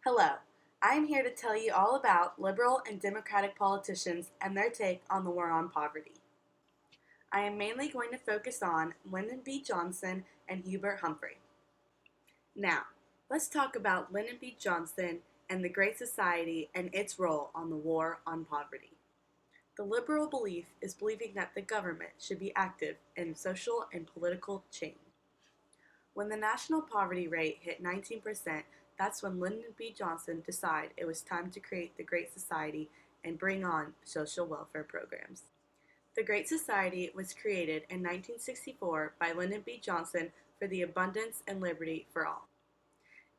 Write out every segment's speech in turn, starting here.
Hello, I am here to tell you all about liberal and democratic politicians and their take on the war on poverty. I am mainly going to focus on Lyndon B. Johnson and Hubert Humphrey. Now, let's talk about Lyndon B. Johnson and the Great Society and its role on the war on poverty. The liberal belief is believing that the government should be active in social and political change. When the national poverty rate hit 19%, that's when Lyndon B. Johnson decided it was time to create the Great Society and bring on social welfare programs. The Great Society was created in 1964 by Lyndon B. Johnson for the abundance and liberty for all.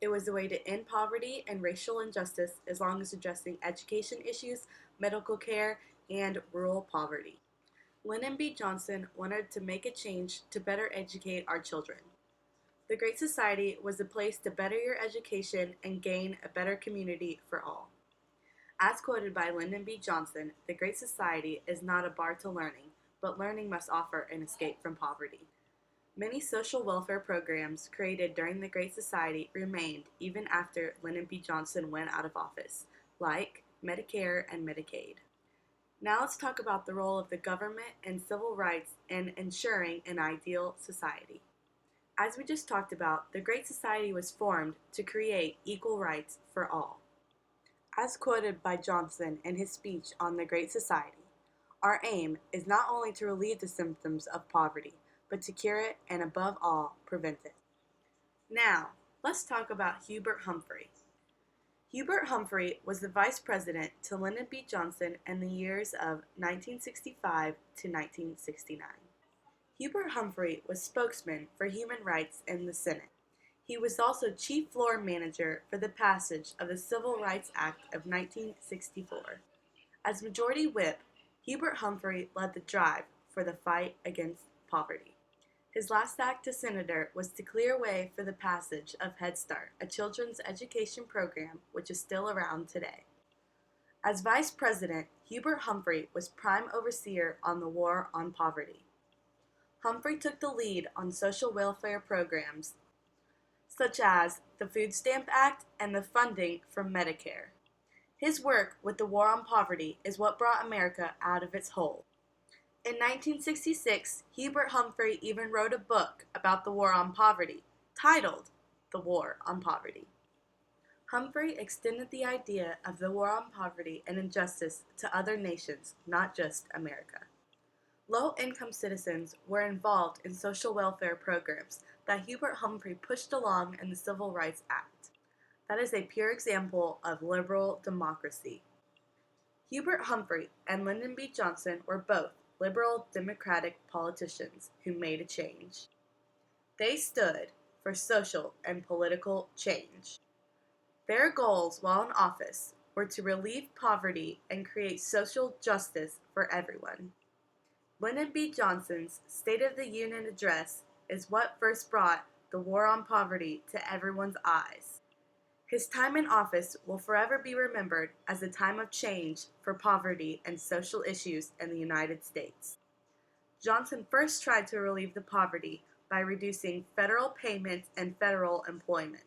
It was a way to end poverty and racial injustice as long as addressing education issues, medical care, and rural poverty. Lyndon B. Johnson wanted to make a change to better educate our children. The Great Society was a place to better your education and gain a better community for all. As quoted by Lyndon B. Johnson, the Great Society is not a bar to learning, but learning must offer an escape from poverty. Many social welfare programs created during the Great Society remained even after Lyndon B. Johnson went out of office, like Medicare and Medicaid. Now let's talk about the role of the government and civil rights in ensuring an ideal society. As we just talked about, the Great Society was formed to create equal rights for all. As quoted by Johnson in his speech on the Great Society, our aim is not only to relieve the symptoms of poverty, but to cure it and above all, prevent it. Now, let's talk about Hubert Humphrey. Hubert Humphrey was the vice president to Lyndon B. Johnson in the years of 1965 to 1969. Hubert Humphrey was spokesman for human rights in the Senate. He was also chief floor manager for the passage of the Civil Rights Act of 1964. As majority whip, Hubert Humphrey led the drive for the fight against poverty. His last act as senator was to clear way for the passage of Head Start, a children's education program which is still around today. As vice president, Hubert Humphrey was prime overseer on the war on poverty. Humphrey took the lead on social welfare programs such as the Food Stamp Act and the funding for Medicare. His work with the war on poverty is what brought America out of its hole. In 1966, Hubert Humphrey even wrote a book about the war on poverty, titled The War on Poverty. Humphrey extended the idea of the war on poverty and injustice to other nations, not just America. Low-income citizens were involved in social welfare programs that Hubert Humphrey pushed along in the Civil Rights Act. That is a pure example of liberal democracy. Hubert Humphrey and Lyndon B. Johnson were both liberal democratic politicians who made a change. They stood for social and political change. Their goals while in office were to relieve poverty and create social justice for everyone. Lyndon B. Johnson's State of the Union address is what first brought the war on poverty to everyone's eyes. His time in office will forever be remembered as a time of change for poverty and social issues in the United States. Johnson first tried to relieve the poverty by reducing federal payments and federal employment.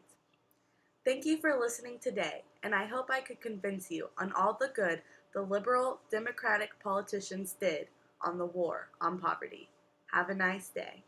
Thank you for listening today, and I hope I could convince you on all the good the liberal Democratic politicians did on the war on poverty. Have a nice day.